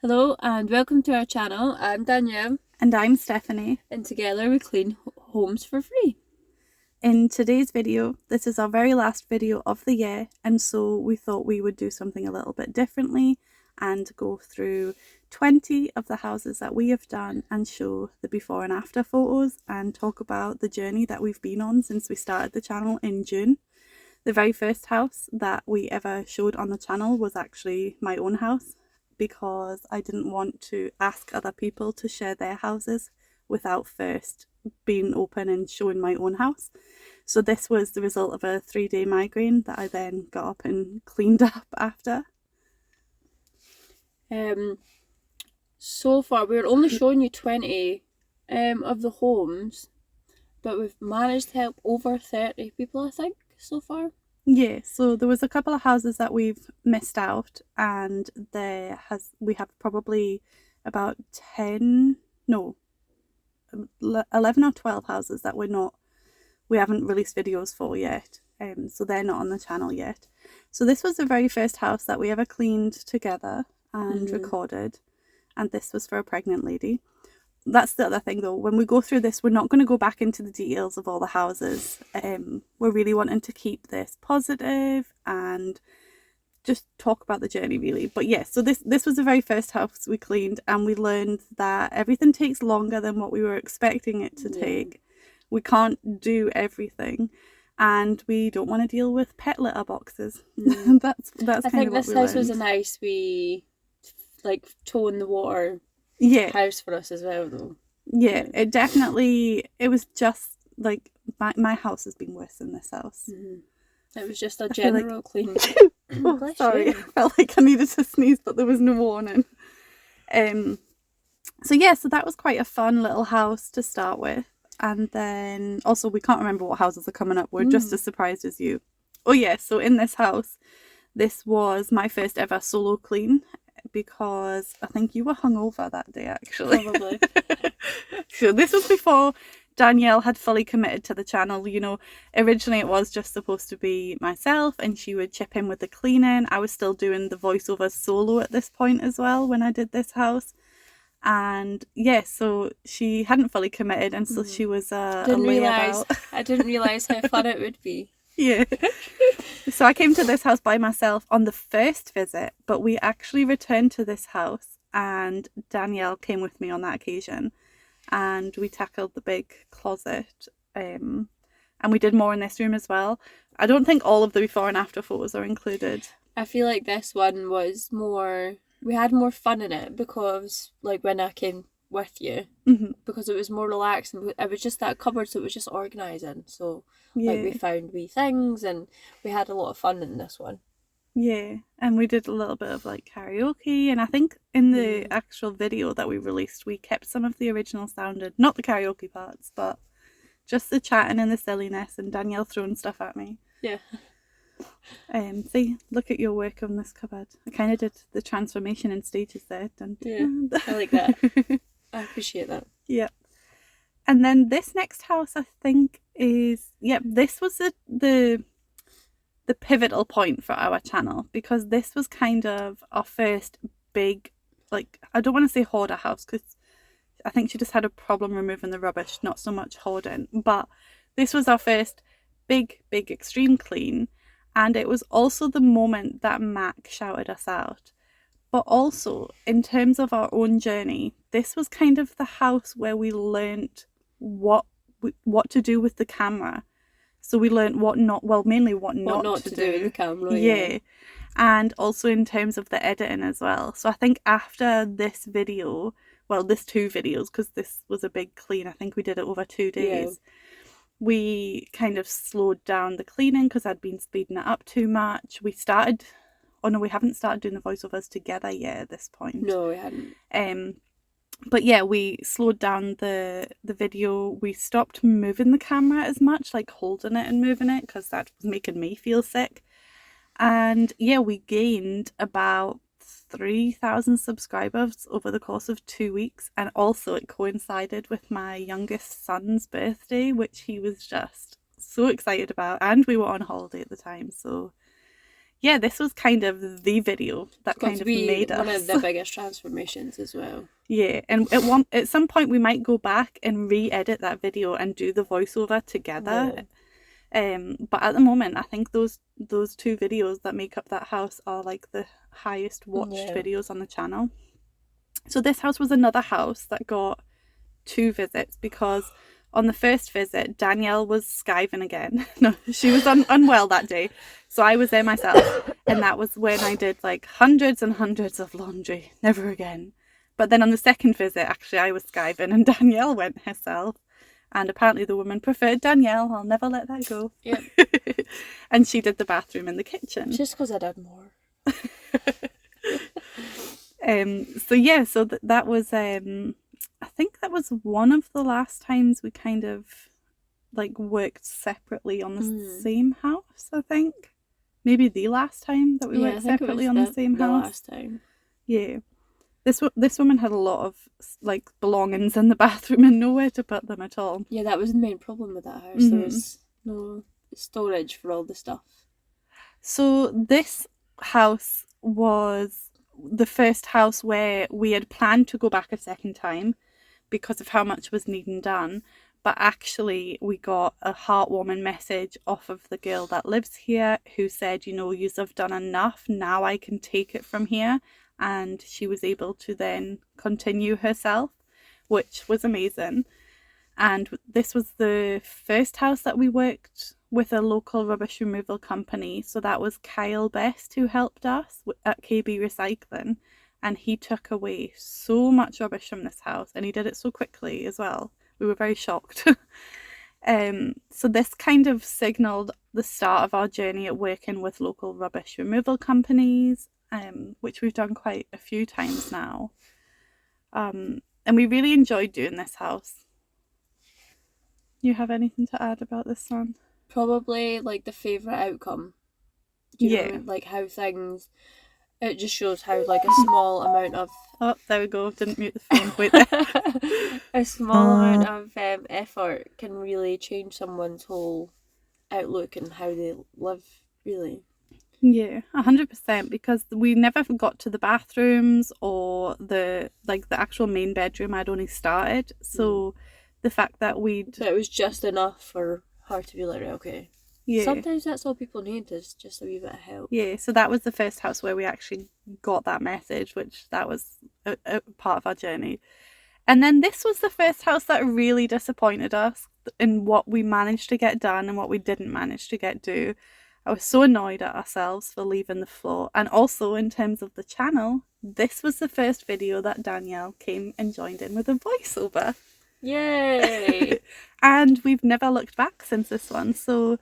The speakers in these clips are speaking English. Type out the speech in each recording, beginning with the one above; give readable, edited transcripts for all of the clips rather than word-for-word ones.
Hello and welcome to our channel. I'm Danielle And I'm Stephanie. and together we clean homes for free. In today's video, this is our very last video of the year, and so we thought we would do something a little bit differently and go through 20 of the houses that we have done and show the before and after photos and talk about the journey that we've been on since we started the channel in June. The very first house that we ever showed on the channel was actually my own house, because I didn't want to ask other people to share their houses without first being open and showing my own house. So this was the result of a 3-day migraine that I then got up and cleaned up after. So far we're only showing you 20 of the homes, but we've managed to help over 30 people, I think, so far. Yeah, so there was a couple of houses that we've missed out, and we have probably about 11 or 12 houses that we haven't released videos for yet, so they're not on the channel yet. So this was the very first house that we ever cleaned together and recorded, and this was for a pregnant lady. That's the other thing though, when we go through this, we're not going to go back into the details of all the houses. We're really wanting to keep this positive and just talk about the journey really. But yeah, so this was the very first house we cleaned, and we learned that everything takes longer than what we were expecting it to take. We can't do everything, and we don't want to deal with pet litter boxes. that's I think this house was a nice wee toe in the water house for us as well though. Yeah, it was just like my house has been worse than this house. It was just a general clean. Oh, sorry, I felt like I needed to sneeze, but there was no warning. So that was quite a fun little house to start with. And then also, we can't remember what houses are coming up. We're just as surprised as you. Oh yeah, so in this house, this was my first ever solo clean, because I think you were hungover that day actually. Probably. So this was before Danielle had fully committed to the channel. Originally it was just supposed to be myself and she would chip in with the cleaning. I was still doing the voiceover solo at this point as well when I did this house. And so she hadn't fully committed, and so she was I didn't realise how fun it would be. Yeah. So I came to this house by myself on the first visit, but we actually returned to this house and Danielle came with me on that occasion, and we tackled the big closet, and we did more in this room as well. I don't think all of the before and after photos are included. I feel like this one was more, we had more fun in it because when I came with you, because it was more relaxing. It was just that cupboard, so it was just organising. So we found wee things and we had a lot of fun in this one. Yeah, and we did a little bit of karaoke, and I think in the actual video that we released, we kept some of the original sounded, not the karaoke parts, but just the chatting and the silliness and Danielle throwing stuff at me. Yeah. See, look at your work on this cupboard. I kind of did the transformation in stages there. Yeah, I like that. I appreciate that. Yeah. And then this next house, I think, is this was the pivotal point for our channel, because this was kind of our first big, I don't want to say hoarder house, because I think she just had a problem removing the rubbish, not so much hoarding, but this was our first big extreme clean, and it was also the moment that Mac shouted us out. But also, in terms of our own journey, this was kind of the house where we learnt what to do with the camera. So we learnt mainly what not to do with the camera. Yeah. And also in terms of the editing as well. So I think after this video, there's 2 videos, because this was a big clean. I think we did it over 2 days. We kind of slowed down the cleaning because I'd been speeding it up too much. We haven't started doing the voiceovers together yet at this point. No, we hadn't. But yeah, we slowed down the video. We stopped moving the camera as much, holding it and moving it, because that was making me feel sick. And yeah, we gained about 3,000 subscribers over the course of 2 weeks, and also it coincided with my youngest son's birthday, which he was just so excited about, and we were on holiday at the time, so yeah, this was kind of the video that kind of made us. One of the biggest transformations as well. Yeah, and at some point we might go back and re-edit that video and do the voiceover together. Yeah. But at the moment, I think those two videos that make up that house are like the highest watched videos on the channel. So this house was another house that got 2 visits, because on the first visit, Danielle was skiving again. No, she was unwell that day. So I was there myself. And that was when I did like hundreds and hundreds of laundry. Never again. But then on the second visit, actually, I was skiving and Danielle went herself. And apparently the woman preferred Danielle. I'll never let that go. Yep. And she did the bathroom and the kitchen. Just because I did more. So that was... I think that was one of the last times we kind of like worked separately on the same house, I think. Maybe the last time that we worked separately on the same house. Last time. Yeah. This woman had a lot of like belongings in the bathroom and nowhere to put them at all. Yeah, that was the main problem with that house. There was no storage for all the stuff. So this house was the first house where we had planned to go back a second time because of how much was needing done, but actually we got a heartwarming message off of the girl that lives here who said, you know, yous have done enough, now I can take it from here. And she was able to then continue herself, which was amazing. And this was the first house that we worked with a local rubbish removal company. So that was Kyle Best who helped us at KB Recycling. And he took away so much rubbish from this house. And he did it so quickly as well. We were very shocked. So this kind of signalled the start of our journey at working with local rubbish removal companies, which we've done quite a few times now. And we really enjoyed doing this house. You have anything to add about this one? Probably like the favourite outcome. You know, like how things... It just shows how like a small amount of... Oh, there we go. Didn't mute the phone. Wait there. A small amount of effort can really change someone's whole outlook and how they live, really. Yeah, 100%, because we never got to the bathrooms or the actual main bedroom had only started. So the fact that it was just enough for her to be like, okay. Yeah. Sometimes that's all people need, is just a wee bit of help. Yeah, so that was the first house where we actually got that message, which that was a part of our journey. And then this was the first house that really disappointed us in what we managed to get done and what we didn't manage to get done. I was so annoyed at ourselves for leaving the floor. And also in terms of the channel, this was the first video that Danielle came and joined in with a voiceover. Yay! And we've never looked back since this one. So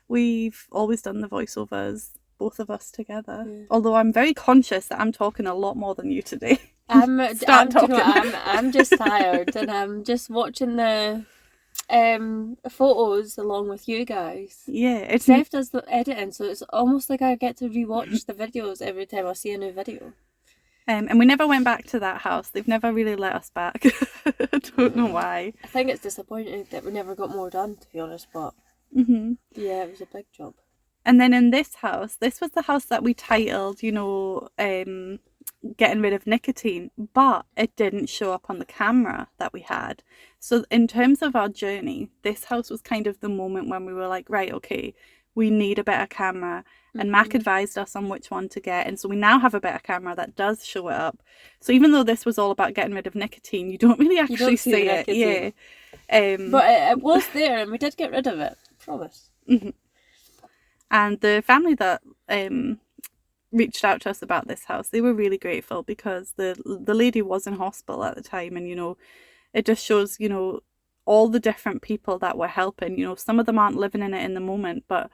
we've always done the voiceovers, both of us together. Yeah. Although I'm very conscious that I'm talking a lot more than you today. I'm just tired, and I'm just watching the photos along with you guys. Yeah, Steph does the editing, so it's almost like I get to rewatch the videos every time I see a new video. And we never went back to that house. They've never really let us back. I don't know why. I think it's disappointing that we never got more done, to be honest, but yeah, it was a big job. And then in this house, this was the house that we titled, you know, getting rid of nicotine, but it didn't show up on the camera that we had. So in terms of our journey, this house was kind of the moment when we were like, right, okay, we need a better camera. And Mac advised us on which one to get. And so we now have a better camera that does show it up. So even though this was all about getting rid of nicotine, you don't really actually see it. Yeah. But it was there and we did get rid of it. Promise. Mm-hmm. And the family that reached out to us about this house, they were really grateful, because the lady was in hospital at the time. And, you know, it just shows, you know, all the different people that were helping. You know, some of them aren't living in it in the moment, but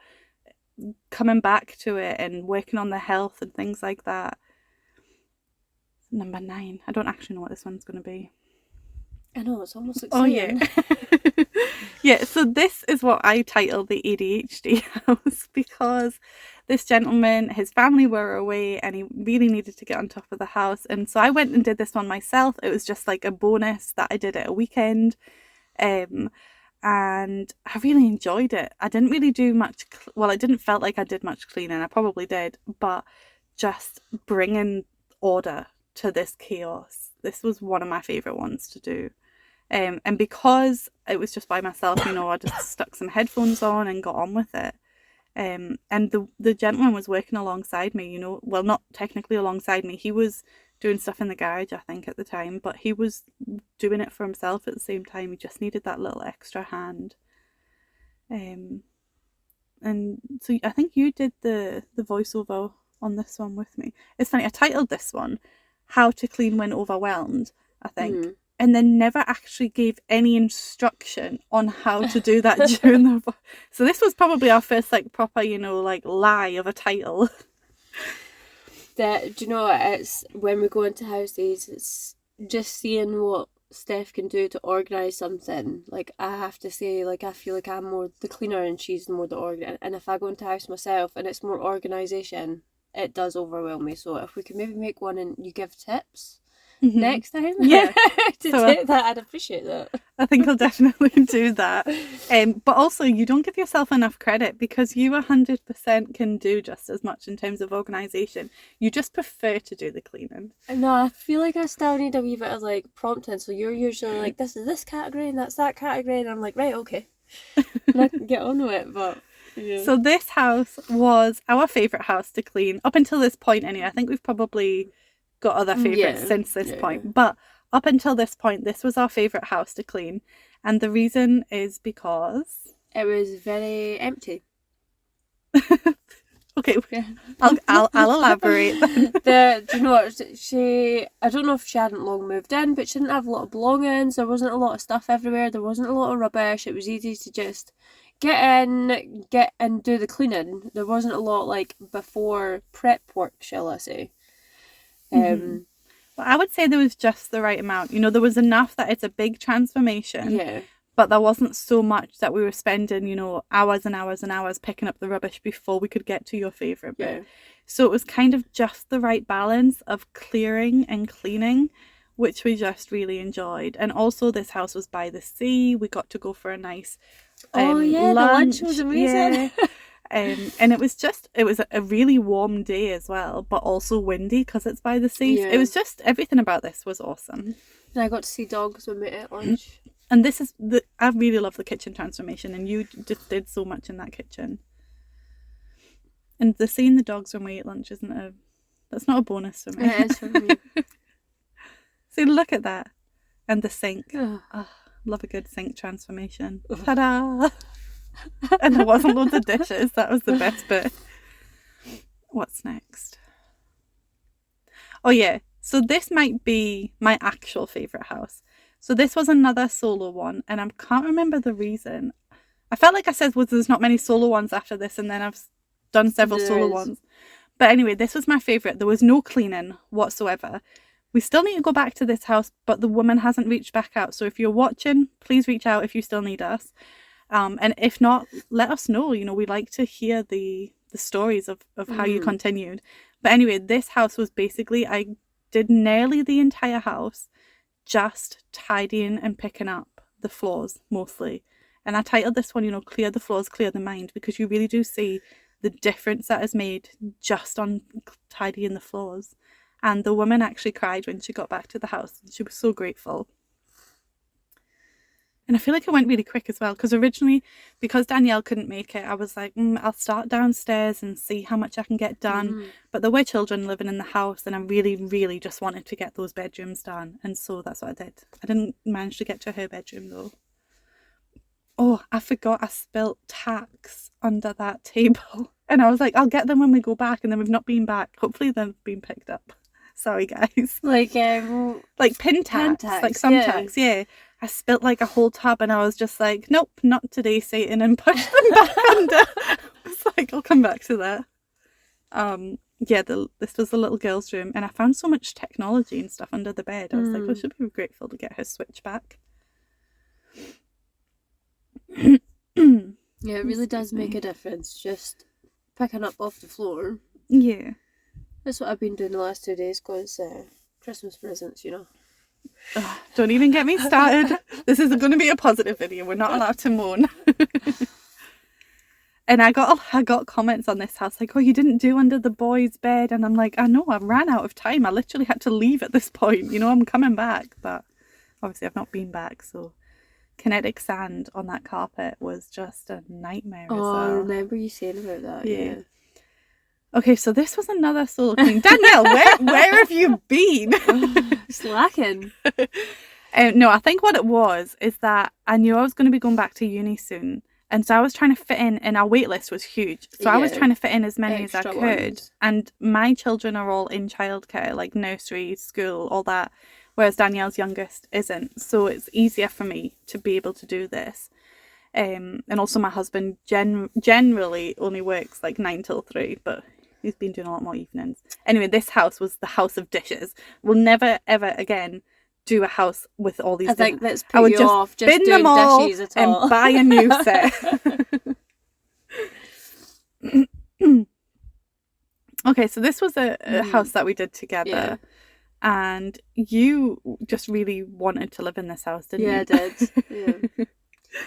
coming back to it and working on their health and things like that. Number 9. I don't actually know what this one's going to be. I know, it's almost exciting. Oh, yeah. Yeah, so this is what I titled the ADHD house, because this gentleman, his family were away and he really needed to get on top of the house. And so I went and did this one myself. It was just like a bonus that I did at a weekend. And and I really enjoyed it. I didn't really do much, well, it didn't felt like I did much cleaning. I probably did, but just bringing order to this chaos. This was one of my favourite ones to do. And because it was just by myself, you know, I just stuck some headphones on and got on with it. And the gentleman was working alongside me, you know, well, not technically alongside me. He was doing stuff in the garage, I think, at the time, but he was doing it for himself at the same time. He just needed that little extra hand. And so I think you did the voiceover on this one with me. It's funny, I titled this one How to Clean When Overwhelmed, I think, and then never actually gave any instruction on how to do that during the... So this was probably our first, like, proper, you know, like, lie of a title. Do you know what? It's when we go into houses, it's just seeing what Steph can do to organise something. Like, I have to say, like, I feel like I'm more the cleaner and she's more the organiser. And if I go into a house myself and it's more organisation, it does overwhelm me. So if we could maybe make one and you give tips next time Yeah. to take that, I'd appreciate that. I think I'll definitely do that. But also, you don't give yourself enough credit because you 100% can do just as much in terms of organisation. You just prefer to do the cleaning. No, I feel like I still need a wee bit of like prompting. So you're usually like, this is this category and that's that category, and I'm like, right, okay, and I can get on with it. But yeah. So this house was our favourite house to clean up until this point. Anyway, I think we've probably got other favourites since this point, but up until this point, this was our favourite house to clean, and the reason is because it was very empty. Okay, I'll elaborate then. Do you know what? I don't know if she hadn't long moved in, but she didn't have a lot of belongings. There wasn't a lot of stuff everywhere. There wasn't a lot of rubbish. It was easy to just get and do the cleaning. There wasn't a lot like before prep work, shall I say. Well, I would say there was just the right amount. You know, there was enough that it's a big transformation. Yeah. But there wasn't so much that we were spending, you know, hours and hours and hours picking up the rubbish before we could get to your favourite bit. So it was kind of just the right balance of clearing and cleaning, which we just really enjoyed. And also this house was by the sea. We got to go for a nice lunch. The lunch was amazing. Yeah. And it was a really warm day as well, but also windy because it's by the sea. Yeah. It was just, everything about this was awesome. And I got to see dogs when we ate lunch. And this is I really love the kitchen transformation, and you just did so much in that kitchen. And the seeing the dogs when we ate lunch that's not a bonus for me. It is for me. See, look at that. And the sink. Love a good sink transformation. Ta-da! And there wasn't loads of dishes. That was the best bit. What's next? Oh yeah, so this might be my actual favourite house. So this was another solo one, and I can't remember the reason. I felt like I said there's not many solo ones after this, and then I've done several solo ones. But anyway, this was my favourite. There was no cleaning whatsoever. We still need to go back to this house, but the woman hasn't reached back out. So if you're watching, please reach out if you still need us. And if not, let us know. You know, we like to hear the stories of how you continued. But anyway, this house was basically, I did nearly the entire house just tidying and picking up the floors mostly. And I titled this one, you know, Clear the Floors, Clear the Mind, because you really do see the difference that is made just on tidying the floors. And the woman actually cried when she got back to the house. She was so grateful. And I feel like it went really quick as well, because originally, because Danielle couldn't make it, I was like, I'll start downstairs and see how much I can get done. But there were children living in the house, and I really, really just wanted to get those bedrooms done. And so that's what I did. I didn't manage to get to her bedroom though. Oh, I forgot I spilt tacks under that table. And I was like, I'll get them when we go back, and then we've not been back. Hopefully they've been picked up. Sorry, guys. Like pin tacks, like some tacks, yeah. I spilt like a whole tub, and I was just like, nope, not today, Satan, and pushed them back under. I was like, I'll come back to that. This was the little girl's room, and I found so much technology and stuff under the bed. I was like, I should be grateful to get her switch back. Yeah, it really does make a difference, just picking up off the floor. Yeah. That's what I've been doing the last 2 days, because Christmas presents, you know. Don't even get me started. This is going to be a positive video. We're not allowed to moan. And I got comments on this house like, oh, you didn't do under the boys' bed. And I'm like, I know, I ran out of time. I literally had to leave at this point. You know, I'm coming back. But obviously I've not been back. So kinetic sand on that carpet was just a nightmare. Oh, I remember you saying about that. Yeah. Okay, so this was another solo clean. Danielle, where have you been? Slacking. No, I think what it was is that I knew I was going to be going back to uni soon. And so I was trying to fit in, and our wait list was huge. So I was trying to fit in as many as I could. Ones. And my children are all in childcare, like nursery, school, all that, whereas Danielle's youngest isn't. So it's easier for me to be able to do this. And also my husband generally only works like 9 till 3, but he's been doing a lot more evenings. Anyway, this house was the house of dishes. We'll never, ever again do a house with all these. I think that's put I would you just off just bin them all dishes at all. And buy a new set. Okay, so this was a house that we did together, and you just really wanted to live in this house, didn't you? Yeah, I did. Yeah.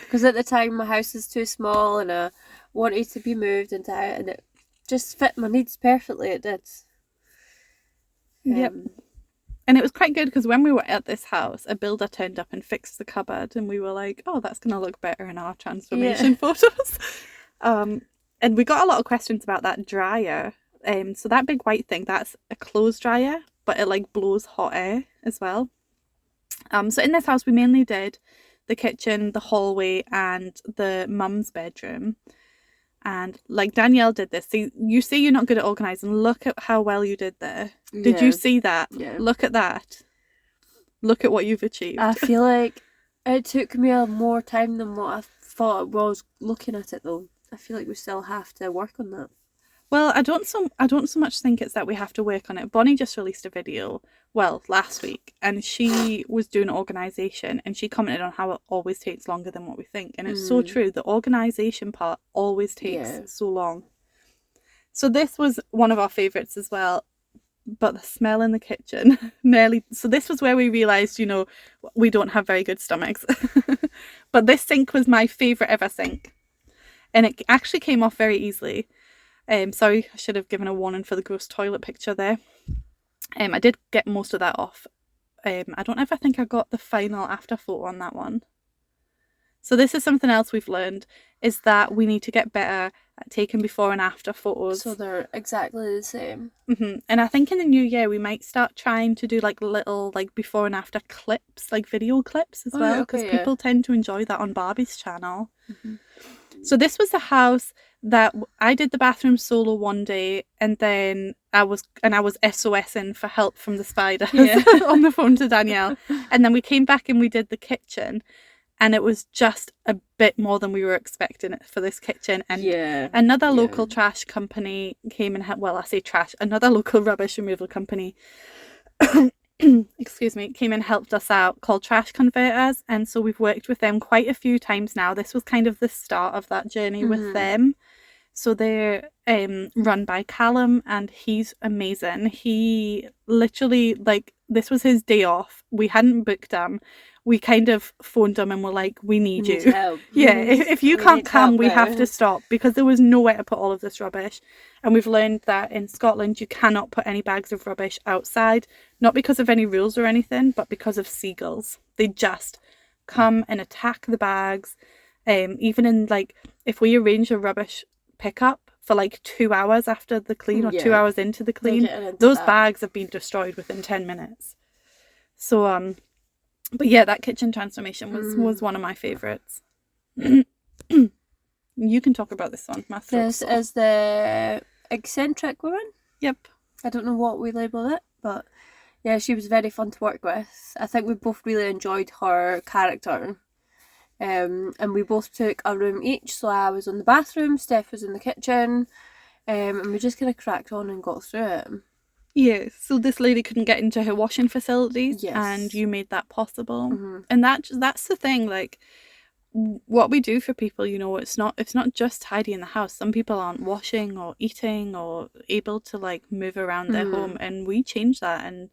Because at the time my house is too small, and I wanted to be moved into it, and it just fit my needs perfectly. It did. Yep. And it was quite good because when we were at this house, a builder turned up and fixed the cupboard, and we were like, oh, that's going to look better in our transformation photos. And we got a lot of questions about that dryer. So that big white thing, that's a clothes dryer, but it like blows hot air as well. So in this house, we mainly did the kitchen, the hallway, and the mum's bedroom. And like Danielle did this. So you see you're not good at organising. Look at how well you did there. Did you see that? Yeah. Look at that. Look at what you've achieved. I feel like it took me more time than what I thought it was looking at it though. I feel like we still have to work on that. Well, I don't so much think it's that we have to work on it. Bonnie just released a video, last week, and she was doing organisation, and she commented on how it always takes longer than what we think. And it's so true. The organisation part always takes so long. So this was one of our favourites as well. But the smell in the kitchen so this was where we realised, we don't have very good stomachs. But this sink was my favourite ever sink. And it actually came off very easily. Sorry, I should have given a warning for the gross toilet picture there. I did get most of that off. I don't ever think I got the final after photo on that one. So this is something else we've learned, is that we need to get better at taking before and after photos. So they're exactly the same. And I think in the new year we might start trying to do like little like before and after clips, like video clips as well, because people tend to enjoy that on Barbie's channel. So this was the house that I did the bathroom solo one day, and then I was SOSing for help from the spiders on the phone to Danielle, and then we came back and we did the kitchen, and it was just a bit more than we were expecting it for this kitchen. And another local trash company came and I say trash, another local rubbish removal company excuse me, came and helped us out, called Trash Converters, and so we've worked with them quite a few times now. This was kind of the start of that journey with them. So they're run by Cadham, and he's amazing. He literally, this was his day off. We hadn't booked him. We kind of phoned him and were like, we need you. Help. If you can't come, we have to stop, because there was nowhere to put all of this rubbish. And we've learned that in Scotland, you cannot put any bags of rubbish outside, not because of any rules or anything, but because of seagulls. They just come and attack the bags. Even in if we arrange a rubbish pickup for 2 hours after the clean or 2 hours into the clean, those bags have been destroyed within 10 minutes. So but yeah, that kitchen transformation was one of my favourites. You can talk about this one. This is the eccentric woman. Yep. I don't know what we labelled it, but yeah, she was very fun to work with. I think we both really enjoyed her character. And we both took a room each, so I was in the bathroom, Steph was in the kitchen, and we just kind of cracked on and got through it. Yeah, so this lady couldn't get into her washing facilities, and you made that possible. And that's the thing, what we do for people, it's not just tidying the house. Some people aren't washing or eating or able to move around their home, and we change that. And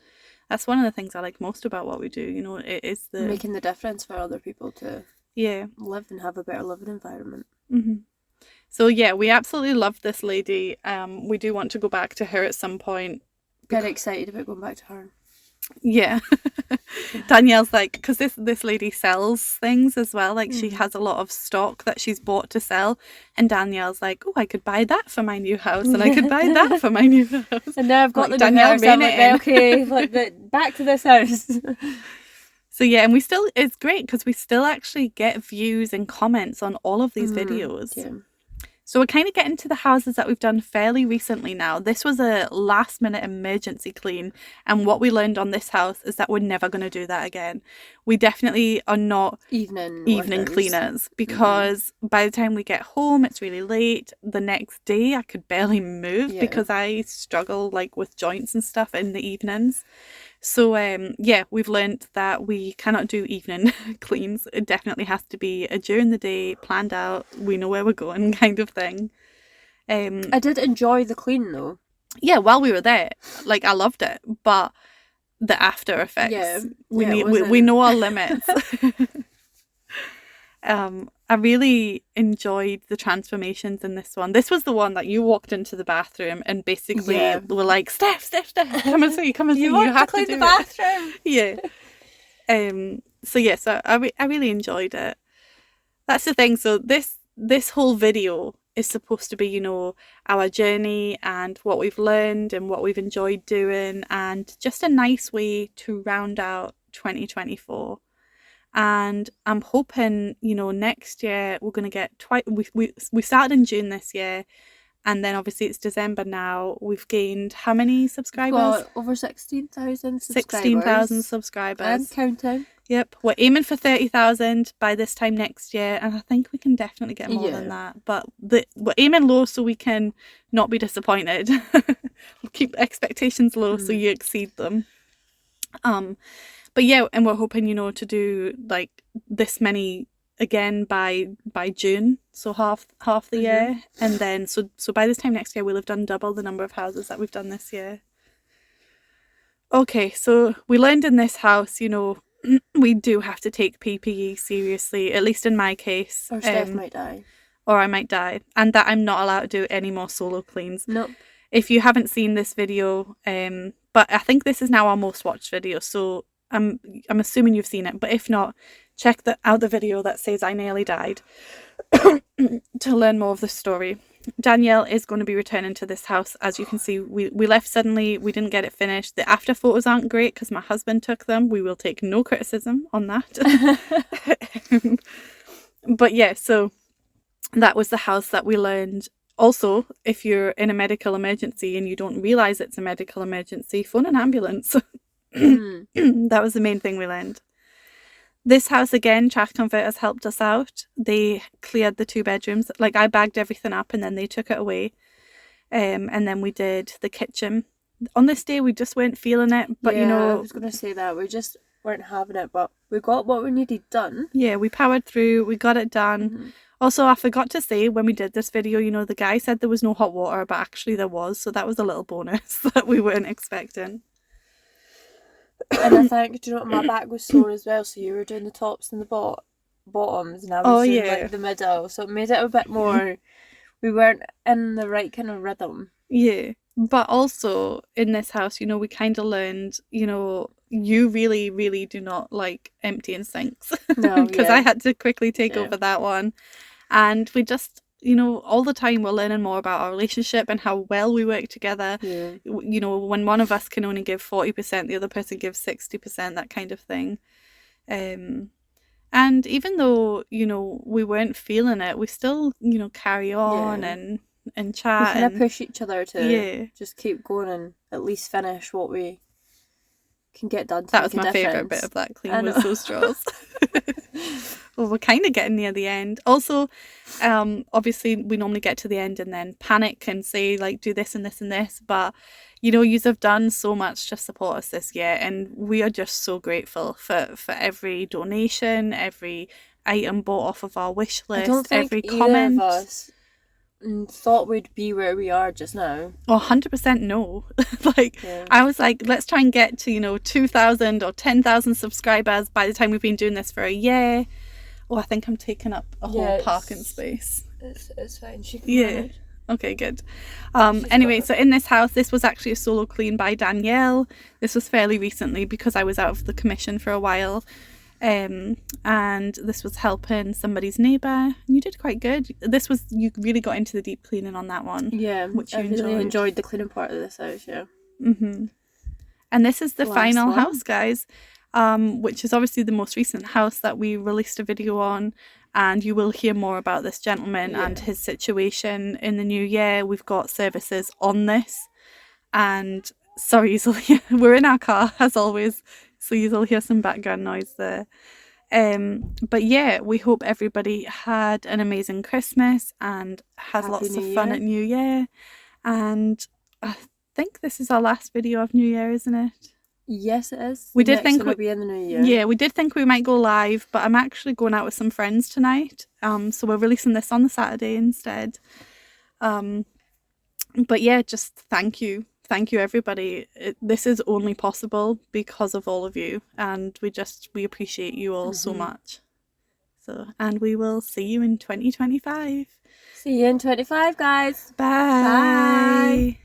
That's one of the things I like most about what we do. You know, it is the making the difference for other people to live and have a better living environment. Mm-hmm. So yeah, we absolutely love this lady. We do want to go back to her at some point. Very excited about going back to her. Yeah. Danielle's like, because this lady sells things as well, like she has a lot of stock that she's bought to sell, and Danielle's like, oh, I could buy that for my new house, and I could buy that for my new house. And now I've got like, the new house, I'm like, okay, back to this house. So yeah, and it's great because we still actually get views and comments on all of these videos. Yeah. So we're kind of getting to the houses that we've done fairly recently now. This was a last minute emergency clean. And what we learned on this house is that we're never going to do that again. We definitely are not evening cleaners, because by the time we get home, it's really late. The next day I could barely move because I struggle like with joints and stuff in the evenings. So we've learnt that we cannot do evening cleans. It definitely has to be a during the day, planned out, we know where we're going kind of thing. I did enjoy the clean though. Yeah, while we were there, like I loved it, but the after effects, we know our limits. I really enjoyed the transformations in this one. This was the one that you walked into the bathroom and basically were like, Steph, come and see. You have to clean the bathroom. Yeah. So I really enjoyed it. That's the thing. So this whole video is supposed to be, you know, our journey and what we've learned and what we've enjoyed doing, and just a nice way to round out 2024. And I'm hoping, you know, next year we're going to get we started in June this year, and then obviously it's December now. We've gained how many subscribers? We've got over 16,000 subscribers. 16,000 subscribers. And counting. Yep, we're aiming for 30,000 by this time next year, and I think we can definitely get more than that. But we're aiming low so we can not be disappointed. We'll keep expectations low so you exceed them. But yeah, and we're hoping, you know, to do like this many again by June, so half the year, and then so by this time next year we'll have done double the number of houses that we've done this year. Okay, so we learned in this house, you know, we do have to take PPE seriously, at least in my case. Or Steph might die. Or I might die, and that I'm not allowed to do any more solo cleans. Nope. If you haven't seen this video, but I think this is now our most watched video, so I'm assuming you've seen it, but if not, check out the video that says I nearly died to learn more of the story. Danielle is going to be returning to this house. As you can see, we left suddenly, we didn't get it finished. The after photos aren't great because my husband took them. We will take no criticism on that. But yeah, so that was the house that we learned. Also, if you're in a medical emergency and you don't realise it's a medical emergency, phone an ambulance. That was the main thing we learned. This house again, Trash Converters helped us out. They cleared the 2 bedrooms. Like I bagged everything up and then they took it away. And then we did the kitchen. On this day we just weren't feeling it, but you know, I was gonna say that we just weren't having it, but we got what we needed done. Yeah, we powered through, we got it done. Also, I forgot to say when we did this video, you know, the guy said there was no hot water, but actually there was, so that was a little bonus that we weren't expecting. And I think, do you know what, my back was sore as well, so you were doing the tops and the bottoms, and I was doing like the middle, so it made it a bit more, we weren't in the right kind of rhythm. Yeah, but also in this house, you know, we kind of learned, you know, you really, really do not like emptying sinks. No, because I had to quickly take over that one. And we just, you know, all the time we're learning more about our relationship and how well we work together. Yeah. You know, when one of us can only give 40%, the other person gives 60%, that kind of thing. And even though, you know, we weren't feeling it, we still, you know, carry on and chat. We kind of push each other to just keep going and at least finish what we can get done. That was my favourite bit of that clean, was those straws. Well, we're kind of getting near the end. Also, obviously we normally get to the end and then panic and say like, do this and this and this, but you know, yous have done so much to support us this year, and we are just so grateful for every donation, every item bought off of our wish list, every comment. Of us thought we'd be where we are just now. Oh, 100% no. Like, Yeah. I was like, let's try and get to, 2,000 or 10,000 subscribers by the time we've been doing this for a year. Oh, I think I'm taking up a whole parking space. It's fine. She can Yeah. Okay, good. Anyway, so in this house, this was actually a solo clean by Danielle. This was fairly recently because I was out of the commission for a while. And this was helping somebody's neighbour. You did quite good. You really got into the deep cleaning on that one. Yeah, which I you really enjoyed. enjoyed the cleaning part of this house, yeah. And this is the final one. house, guys, which is obviously the most recent house that we released a video on. And you will hear more about this gentleman and his situation in the new year. We've got services on this. And sorry, we're in our car as always, so you'll hear some background noise there. But yeah, we hope everybody had an amazing Christmas and has Happy lots New of fun Year. at New Year. And I think this is our last video of New Year, isn't it? Yes, it is. We did think we'd be in the new year. Yeah, we did think we might go live, but I'm actually going out with some friends tonight. So we're releasing this on the Saturday instead. But yeah, just thank you everybody. This is only possible because of all of you, and we appreciate you all so much. So, and we will see you in 2025. See you in 25, guys. Bye. Bye.